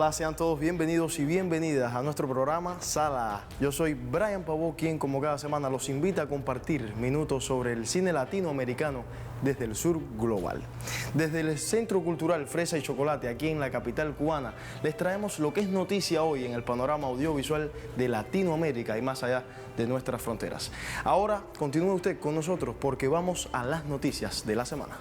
Hola, sean todos bienvenidos y bienvenidas a nuestro programa Sala A. Yo soy Brian Pavó, quien como cada semana los invita a compartir minutos sobre el cine latinoamericano desde el sur global. Desde el Centro Cultural Fresa y Chocolate, aquí en la capital cubana, les traemos lo que es noticia hoy en el panorama audiovisual de Latinoamérica y más allá de nuestras fronteras. Ahora continúe usted con nosotros porque vamos a las noticias de la semana.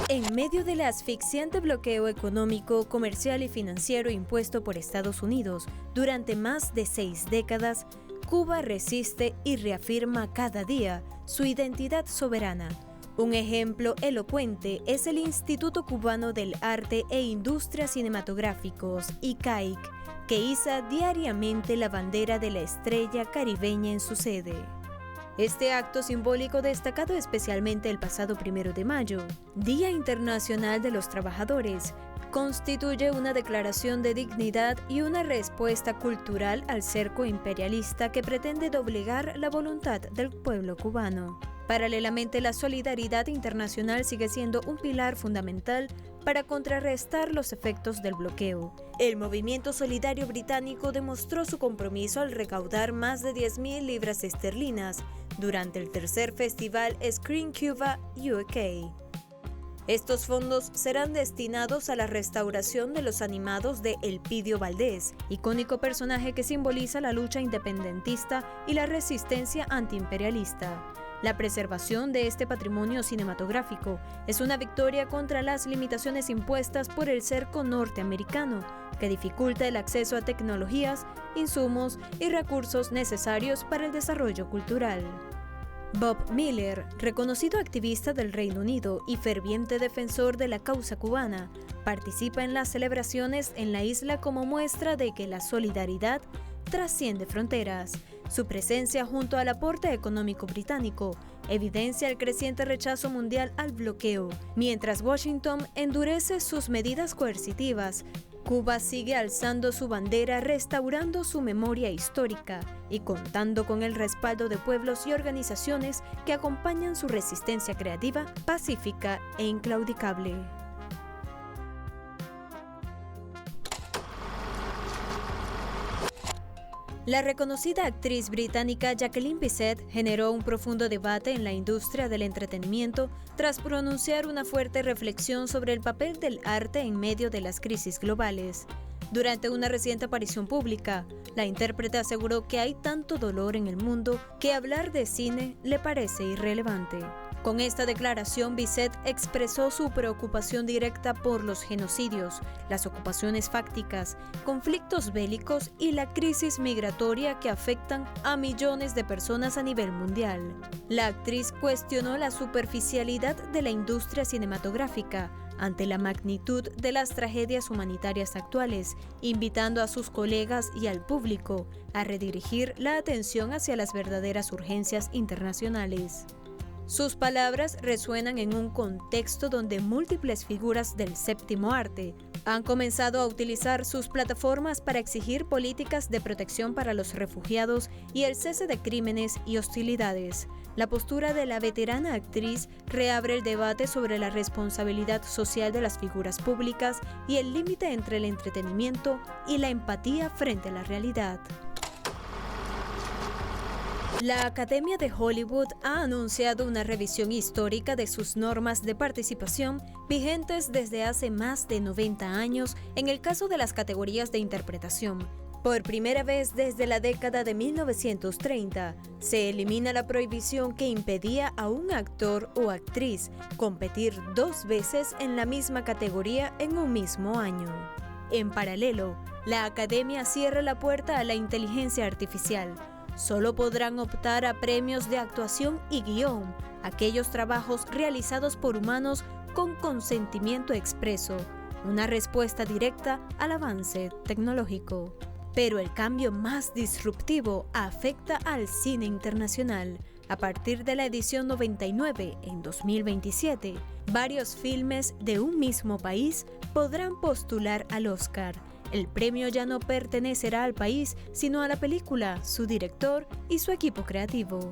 En medio del asfixiante bloqueo económico, comercial y financiero impuesto por Estados Unidos durante más de 6 décadas, Cuba resiste y reafirma cada día su identidad soberana. Un ejemplo elocuente es el Instituto Cubano del Arte e Industrias Cinematográficos, ICAIC, que iza diariamente la bandera de la estrella caribeña en su sede. Este acto simbólico destacado especialmente el pasado 1 de mayo, Día Internacional de los Trabajadores, constituye una declaración de dignidad y una respuesta cultural al cerco imperialista que pretende doblegar la voluntad del pueblo cubano. Paralelamente, la solidaridad internacional sigue siendo un pilar fundamental para contrarrestar los efectos del bloqueo. El movimiento solidario británico demostró su compromiso al recaudar más de 10.000 libras esterlinas durante el tercer festival Screen Cuba UK. Estos fondos serán destinados a la restauración de los animados de Elpidio Valdés, icónico personaje que simboliza la lucha independentista y la resistencia antiimperialista. La preservación de este patrimonio cinematográfico es una victoria contra las limitaciones impuestas por el cerco norteamericano, que dificulta el acceso a tecnologías, insumos y recursos necesarios para el desarrollo cultural. Bob Miller, reconocido activista del Reino Unido y ferviente defensor de la causa cubana, participa en las celebraciones en la isla como muestra de que la solidaridad trasciende fronteras. Su presencia junto al aporte económico británico evidencia el creciente rechazo mundial al bloqueo. Mientras Washington endurece sus medidas coercitivas, Cuba sigue alzando su bandera, restaurando su memoria histórica y contando con el respaldo de pueblos y organizaciones que acompañan su resistencia creativa, pacífica e inclaudicable. La reconocida actriz británica Jacqueline Bisset generó un profundo debate en la industria del entretenimiento tras pronunciar una fuerte reflexión sobre el papel del arte en medio de las crisis globales. Durante una reciente aparición pública, la intérprete aseguró que hay tanto dolor en el mundo que hablar de cine le parece irrelevante. Con esta declaración, Bisset expresó su preocupación directa por los genocidios, las ocupaciones fácticas, conflictos bélicos y la crisis migratoria que afectan a millones de personas a nivel mundial. La actriz cuestionó la superficialidad de la industria cinematográfica ante la magnitud de las tragedias humanitarias actuales, invitando a sus colegas y al público a redirigir la atención hacia las verdaderas urgencias internacionales. Sus palabras resuenan en un contexto donde múltiples figuras del séptimo arte han comenzado a utilizar sus plataformas para exigir políticas de protección para los refugiados y el cese de crímenes y hostilidades. La postura de la veterana actriz reabre el debate sobre la responsabilidad social de las figuras públicas y el límite entre el entretenimiento y la empatía frente a la realidad. La Academia de Hollywood ha anunciado una revisión histórica de sus normas de participación vigentes desde hace más de 90 años en el caso de las categorías de interpretación. Por primera vez desde la década de 1930, se elimina la prohibición que impedía a un actor o actriz competir 2 veces en la misma categoría en un mismo año. En paralelo, la Academia cierra la puerta a la inteligencia artificial. Solo podrán optar a premios de actuación y guión aquellos trabajos realizados por humanos con consentimiento expreso, una respuesta directa al avance tecnológico. Pero el cambio más disruptivo afecta al cine internacional. A partir de la edición 99 en 2027, varios filmes de un mismo país podrán postular al Oscar. El premio ya no pertenecerá al país, sino a la película, su director y su equipo creativo.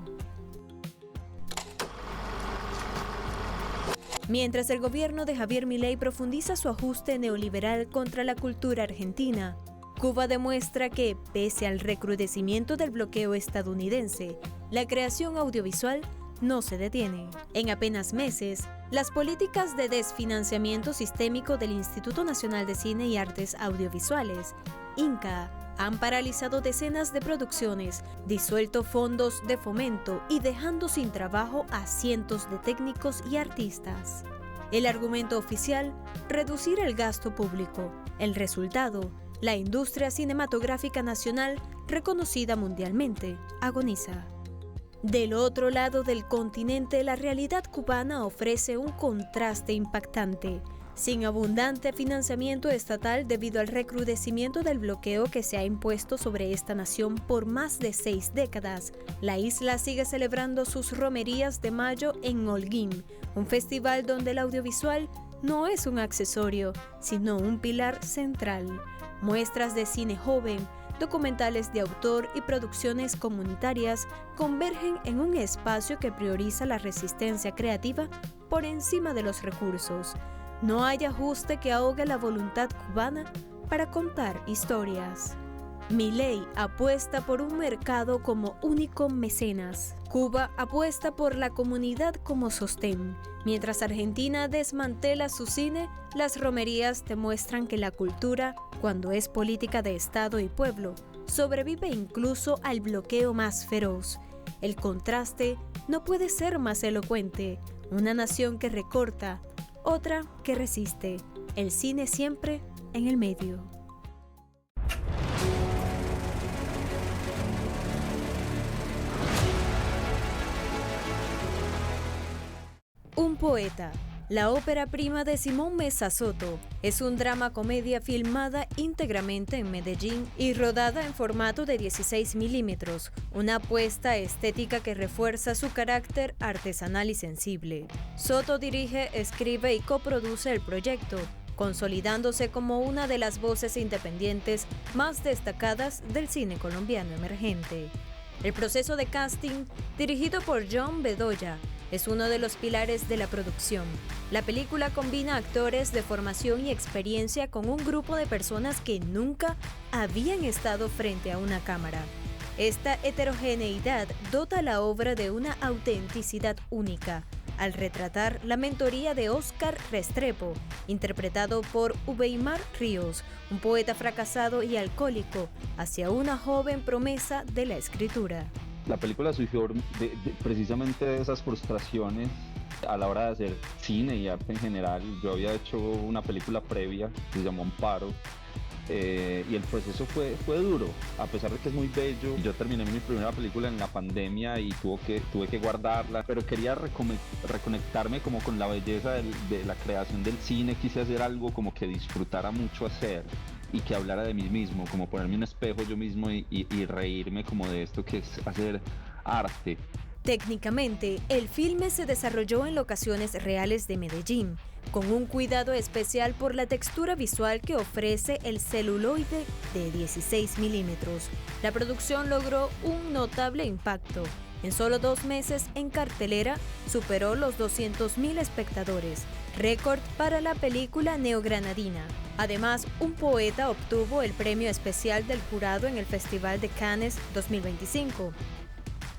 Mientras el gobierno de Javier Milei profundiza su ajuste neoliberal contra la cultura argentina, Cuba demuestra que, pese al recrudecimiento del bloqueo estadounidense, la creación audiovisual no se detiene. En apenas meses, las políticas de desfinanciamiento sistémico del Instituto Nacional de Cine y Artes Audiovisuales, INCA, han paralizado decenas de producciones, disuelto fondos de fomento y dejando sin trabajo a cientos de técnicos y artistas. El argumento oficial: reducir el gasto público. El resultado: la industria cinematográfica nacional, reconocida mundialmente, agoniza. Del otro lado del continente, la realidad cubana ofrece un contraste impactante. Sin abundante financiamiento estatal debido al recrudecimiento del bloqueo que se ha impuesto sobre esta nación por más de 6 décadas, la isla sigue celebrando sus romerías de mayo en Holguín, un festival donde el audiovisual no es un accesorio, sino un pilar central. Muestras de cine joven, documentales de autor y producciones comunitarias convergen en un espacio que prioriza la resistencia creativa por encima de los recursos. No hay ajuste que ahogue la voluntad cubana para contar historias. Milei apuesta por un mercado como único mecenas. Cuba apuesta por la comunidad como sostén. Mientras Argentina desmantela su cine, las romerías demuestran que la cultura, cuando es política de Estado y pueblo, sobrevive incluso al bloqueo más feroz. El contraste no puede ser más elocuente. Una nación que recorta, otra que resiste. El cine siempre en el medio. Un poeta. La ópera prima de Simón Mesa Soto es un drama-comedia filmada íntegramente en Medellín y rodada en formato de 16 milímetros, una apuesta estética que refuerza su carácter artesanal y sensible. Soto dirige, escribe y coproduce el proyecto, consolidándose como una de las voces independientes más destacadas del cine colombiano emergente. El proceso de casting, dirigido por John Bedoya, es uno de los pilares de la producción. La película combina actores de formación y experiencia con un grupo de personas que nunca habían estado frente a una cámara. Esta heterogeneidad dota a la obra de una autenticidad única, al retratar la mentoría de Óscar Restrepo, interpretado por Uweimar Ríos, un poeta fracasado y alcohólico, hacia una joven promesa de la escritura. La película surgió precisamente de esas frustraciones a la hora de hacer cine y arte en general. Yo había hecho una película previa que se llamó Amparo, y el proceso fue duro, a pesar de que es muy bello. Yo terminé mi primera película en la pandemia y tuve que guardarla, pero quería reconectarme como con la belleza de la creación del cine. Quise hacer algo como que disfrutara mucho hacer y que hablara de mí mismo, como ponerme un espejo yo mismo y reírme como de esto que es hacer arte. Técnicamente, el filme se desarrolló en locaciones reales de Medellín, con un cuidado especial por la textura visual que ofrece el celuloide de 16 milímetros. La producción logró un notable impacto. En solo 2 meses en cartelera superó los 200.000 espectadores, récord para la película neogranadina. Además, un poeta obtuvo el premio especial del jurado en el Festival de Cannes 2025.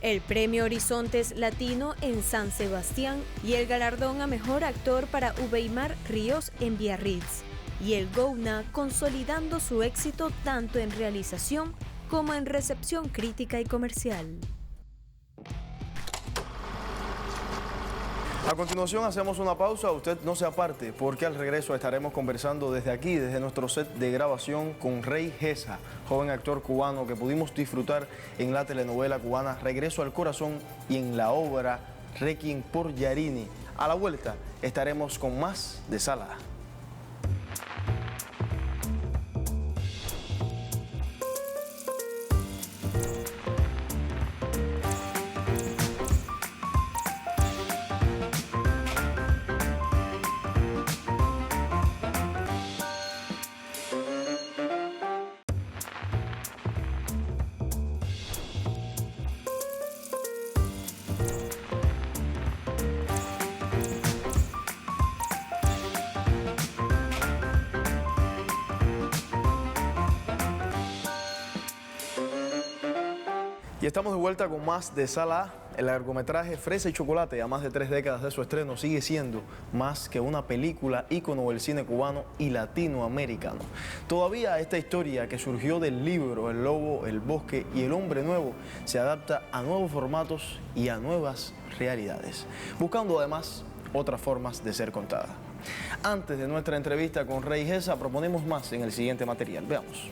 El premio Horizontes Latino en San Sebastián y el galardón a mejor actor para Uweimar Ríos en Biarritz, y el Gouna consolidando su éxito tanto en realización como en recepción crítica y comercial. A continuación hacemos una pausa, usted no se aparte, porque al regreso estaremos conversando desde aquí, desde nuestro set de grabación, con Rey Gesa, joven actor cubano que pudimos disfrutar en la telenovela cubana Regreso al Corazón y en la obra Requiem por Yarini. A la vuelta estaremos con más de Sala. Y estamos de vuelta con más de Sala A. El largometraje Fresa y Chocolate, a más de 3 décadas de su estreno, sigue siendo más que una película ícono del cine cubano y latinoamericano. Todavía esta historia que surgió del libro El Lobo, el Bosque y el Hombre Nuevo se adapta a nuevos formatos y a nuevas realidades, buscando además otras formas de ser contada. Antes de nuestra entrevista con Rey Gesa, proponemos más en el siguiente material. Veamos.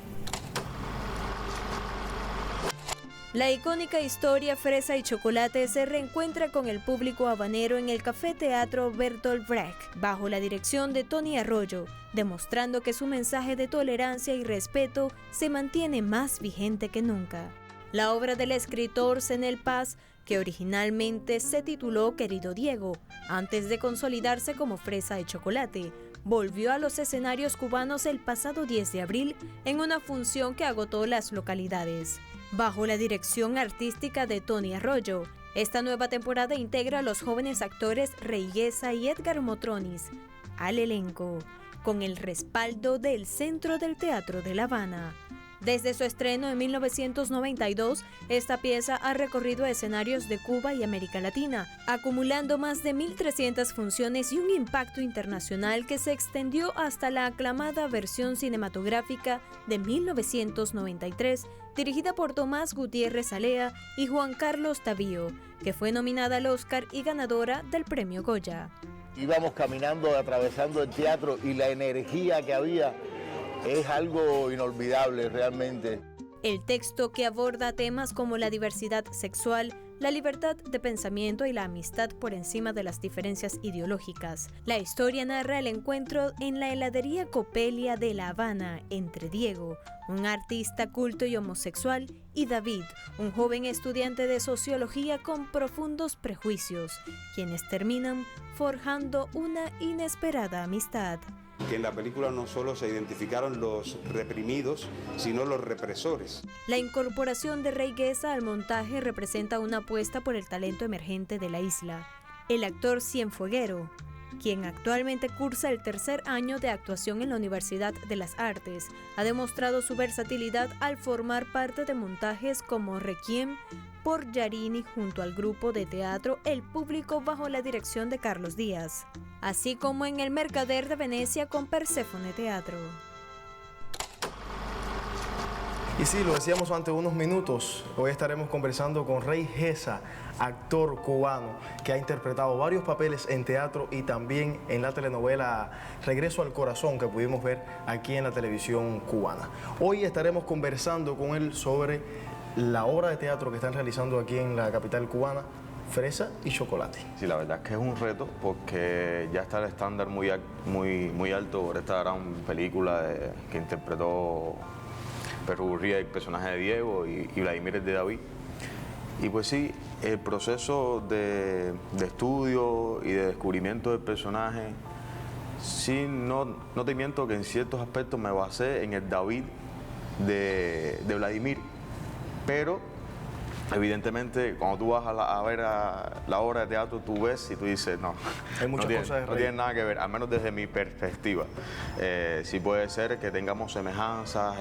La icónica historia Fresa y Chocolate se reencuentra con el público habanero en el Café Teatro Bertolt Brecht, bajo la dirección de Tony Arroyo, demostrando que su mensaje de tolerancia y respeto se mantiene más vigente que nunca. La obra del escritor Zenel Paz, que originalmente se tituló Querido Diego, antes de consolidarse como Fresa y Chocolate, volvió a los escenarios cubanos el pasado 10 de abril en una función que agotó las localidades. Bajo la dirección artística de Tony Arroyo, esta nueva temporada integra a los jóvenes actores Rey Gesa y Edgar Motronis al elenco, con el respaldo del Centro del Teatro de La Habana. Desde su estreno en 1992, esta pieza ha recorrido escenarios de Cuba y América Latina, acumulando más de 1.300 funciones y un impacto internacional que se extendió hasta la aclamada versión cinematográfica de 1993, dirigida por Tomás Gutiérrez Alea y Juan Carlos Tavío, que fue nominada al Oscar y ganadora del Premio Goya. Íbamos caminando, atravesando el teatro y la energía que había es algo inolvidable realmente. El texto, que aborda temas como la diversidad sexual, la libertad de pensamiento y la amistad por encima de las diferencias ideológicas. La historia narra el encuentro en la heladería Copelia de La Habana entre Diego, un artista culto y homosexual, y David, un joven estudiante de sociología con profundos prejuicios, quienes terminan forjando una inesperada amistad. Que en la película no solo se identificaron los reprimidos, sino los represores. La incorporación de Rey Gesa al montaje representa una apuesta por el talento emergente de la isla. El actor Cienfueguero, quien actualmente cursa el 3er año de actuación en la Universidad de las Artes, ha demostrado su versatilidad al formar parte de montajes como Requiem por Yarini junto al grupo de teatro El Público bajo la dirección de Carlos Díaz, así como en El Mercader de Venecia con Perséfone Teatro. Y sí, lo decíamos hace unos minutos, hoy estaremos conversando con Rey Gesa, actor cubano que ha interpretado varios papeles en teatro y también en la telenovela Regreso al Corazón, que pudimos ver aquí en la televisión cubana. Hoy estaremos conversando con él sobre la obra de teatro que están realizando aquí en la capital cubana, Fresa y Chocolate. Sí, la verdad es que es un reto porque ya está el estándar muy alto por esta gran película que interpretó Perro Gurría, el personaje de Diego, y Vladimir, el de David. Y pues sí, el proceso de estudio y de descubrimiento del personaje, sí, no te miento que en ciertos aspectos me basé en el David de Vladimir, pero evidentemente cuando tú vas a ver la obra de teatro, tú ves y tú dices, no, hay muchas cosas de no tiene nada que ver, al menos desde mi perspectiva. Sí puede ser que tengamos semejanzas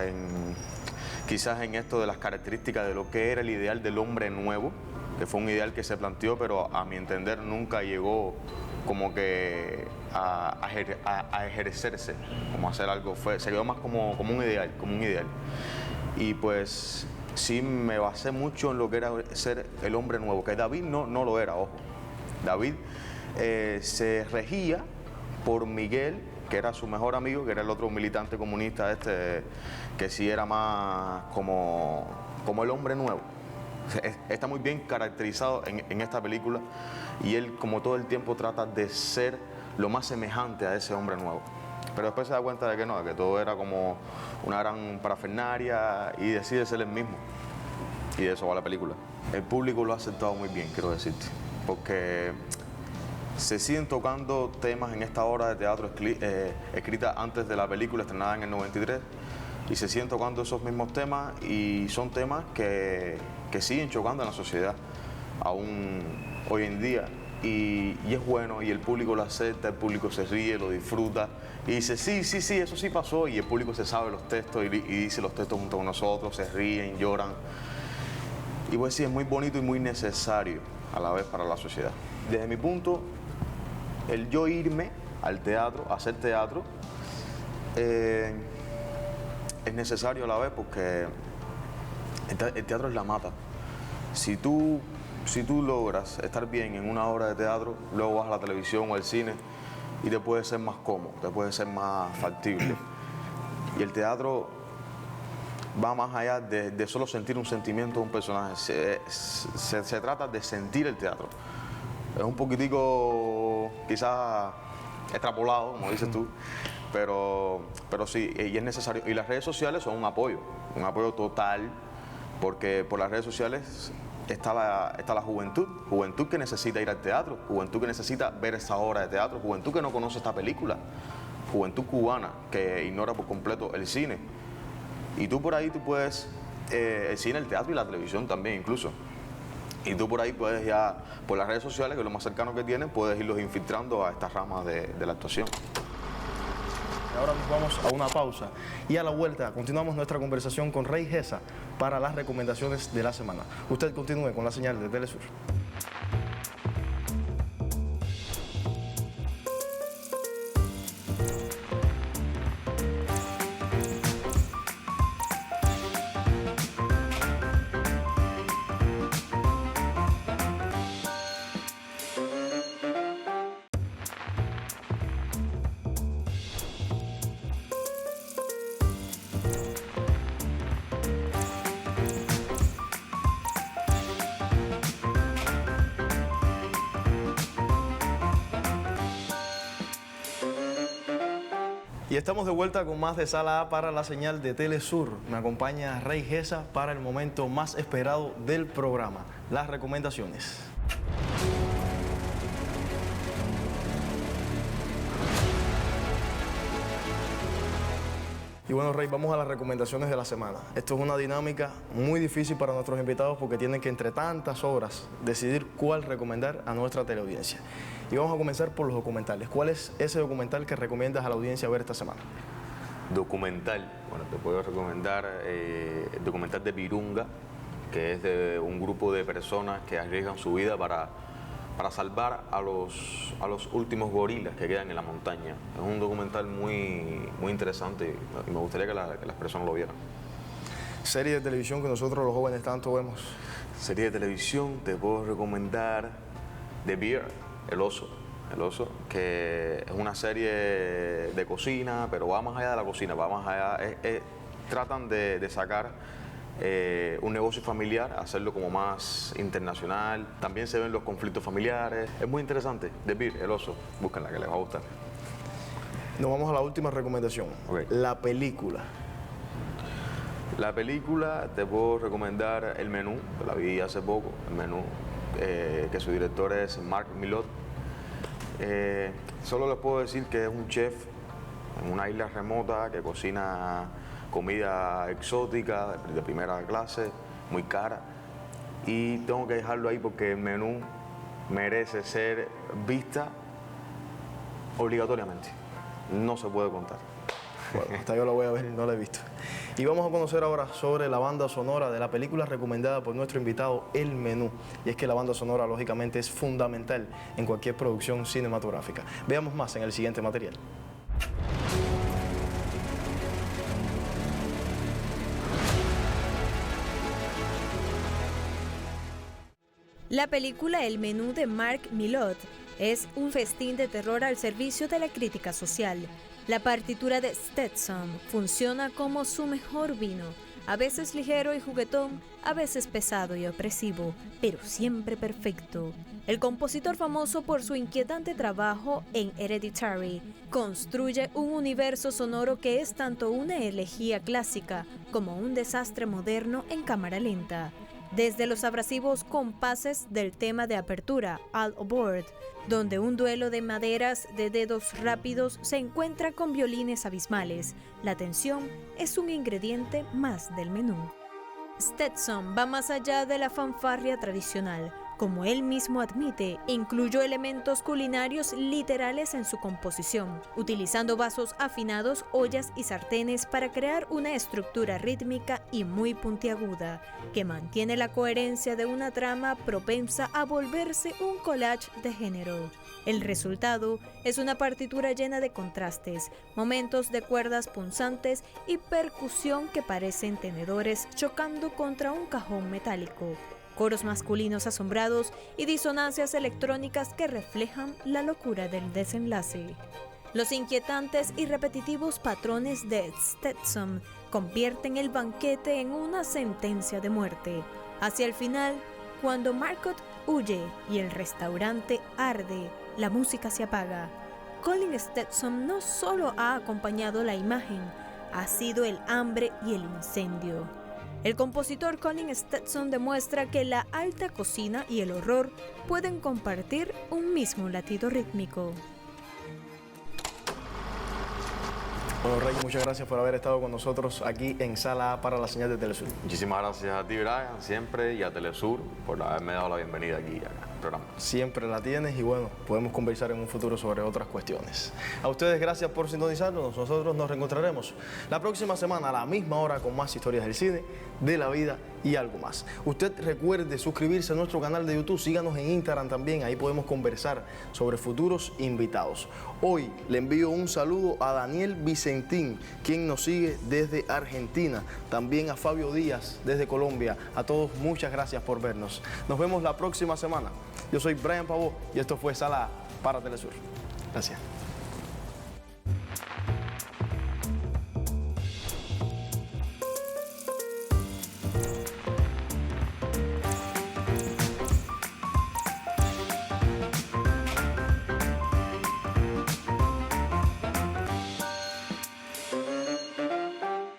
quizás en esto de las características de lo que era el ideal del hombre nuevo, que fue un ideal que se planteó, pero a mi entender nunca llegó como que a ejercerse, como hacer algo, se quedó más como un ideal, Y pues sí me basé mucho en lo que era ser el hombre nuevo, que David no lo era, ojo. David se regía por Miguel, que era su mejor amigo, que era el otro militante comunista que sí era más como el hombre nuevo. Está muy bien caracterizado en esta película y él como todo el tiempo trata de ser lo más semejante a ese hombre nuevo. Pero después se da cuenta de que no, de que todo era como una gran parafernaria y decide ser el mismo. Y de eso va la película. El público lo ha aceptado muy bien, quiero decirte, porque se siguen tocando temas en esta obra de teatro escrita antes de la película, estrenada en el 93, y se siguen tocando esos mismos temas y son temas que siguen chocando en la sociedad aún hoy en día. Y es bueno, y el público lo acepta, el público se ríe, lo disfruta y dice, sí, eso sí pasó, y el público se sabe los textos y dice los textos junto con nosotros, se ríen, lloran. y pues sí, es muy bonito y muy necesario a la vez para la sociedad. Desde mi punto, el yo irme al teatro, a hacer teatro, es necesario a la vez porque el teatro es la mata. Si tú logras estar bien en una obra de teatro, luego vas a la televisión o al cine y te puede ser más cómodo, te puede ser más factible. Y el teatro va más allá de solo sentir un sentimiento de un personaje. Se trata de sentir el teatro. Es un poquitico quizás extrapolado, como dices tú, pero sí, y es necesario. Y las redes sociales son un apoyo total, porque por las redes sociales está la juventud que necesita ir al teatro, juventud que necesita ver esa obra de teatro, juventud que no conoce esta película, juventud cubana que ignora por completo el cine. Y tú por ahí puedes, el cine, el teatro y la televisión también incluso. Y tú por ahí puedes ya, por las redes sociales, que es lo más cercano que tienes, puedes irlos infiltrando a estas ramas de la actuación. Ahora nos vamos a una pausa y a la vuelta continuamos nuestra conversación con Rey Gesa para las recomendaciones de la semana. Usted continúe con la señal de Telesur. Y estamos de vuelta con más de Sala A para la señal de Telesur. Me acompaña Rey Gesa para el momento más esperado del programa, las recomendaciones. Y bueno, Rey, vamos a las recomendaciones de la semana. Esto es una dinámica muy difícil para nuestros invitados porque tienen que entre tantas obras decidir cuál recomendar a nuestra teleaudiencia. Y vamos a comenzar por los documentales. ¿Cuál es ese documental que recomiendas a la audiencia ver esta semana? Documental, bueno, te puedo recomendar el documental de Virunga, que es de un grupo de personas que arriesgan su vida para salvar a los últimos gorilas que quedan en la montaña. Es un documental muy interesante y me gustaría que las personas lo vieran. Serie de televisión que nosotros los jóvenes tanto vemos. Serie de televisión, te puedo recomendar The Bear, El Oso, que es una serie de cocina, pero va más allá de la cocina, va más allá, tratan de sacar un negocio familiar, hacerlo como más internacional. También se ven los conflictos familiares. Es muy interesante. The Bear, El Oso, búsquenla que les va a gustar. Nos vamos a la última recomendación. Okay. La película. La película te puedo recomendar El Menú, que la vi hace poco, El Menú, que su director es Mark Millot. Solo les puedo decir que es un chef en una isla remota que cocina comida exótica de primera clase, muy cara, y tengo que dejarlo ahí porque El Menú merece ser vista obligatoriamente. No se puede contar. Bueno, hasta yo la voy a ver, no la he visto. Y vamos a conocer ahora sobre la banda sonora de la película recomendada por nuestro invitado, El Menú. Y es que la banda sonora, lógicamente, es fundamental en cualquier producción cinematográfica. Veamos más en el siguiente material. La película El Menú de Mark Millot es un festín de terror al servicio de la crítica social. La partitura de Stetson funciona como su mejor vino, a veces ligero y juguetón, a veces pesado y opresivo, pero siempre perfecto. El compositor, famoso por su inquietante trabajo en Hereditary, construye un universo sonoro que es tanto una elegía clásica como un desastre moderno en cámara lenta. Desde los abrasivos compases del tema de apertura, All Aboard, donde un duelo de maderas de dedos rápidos se encuentra con violines abismales, la tensión es un ingrediente más del menú. Stetson va más allá de la fanfarria tradicional, como él mismo admite, incluyó elementos culinarios literales en su composición, utilizando vasos afinados, ollas y sartenes para crear una estructura rítmica y muy puntiaguda, que mantiene la coherencia de una trama propensa a volverse un collage de género. El resultado es una partitura llena de contrastes, momentos de cuerdas punzantes y percusión que parecen tenedores chocando contra un cajón metálico, coros masculinos asombrados y disonancias electrónicas que reflejan la locura del desenlace. Los inquietantes y repetitivos patrones de Stetson convierten el banquete en una sentencia de muerte. Hacia el final, cuando Marcotte huye y el restaurante arde, la música se apaga. Colin Stetson no solo ha acompañado la imagen, ha sido el hambre y el incendio. El compositor Colin Stetson demuestra que la alta cocina y el horror pueden compartir un mismo latido rítmico. Bueno, Rey, muchas gracias por haber estado con nosotros aquí en Sala A para la señal de Telesur. Muchísimas gracias a ti, Brian, siempre, y a Telesur por haberme dado la bienvenida aquí al programa. Siempre la tienes y bueno, podemos conversar en un futuro sobre otras cuestiones. A ustedes gracias por sintonizarnos, nosotros nos reencontraremos la próxima semana a la misma hora con más historias del cine, de la vida y algo más. Usted recuerde suscribirse a nuestro canal de YouTube, síganos en Instagram también, ahí podemos conversar sobre futuros invitados. Hoy le envío un saludo a Daniel Vicentín, quien nos sigue desde Argentina, también a Fabio Díaz desde Colombia. A todos muchas gracias por vernos. Nos vemos la próxima semana. Yo soy Brian Pavó y esto fue Sala para Telesur. Gracias.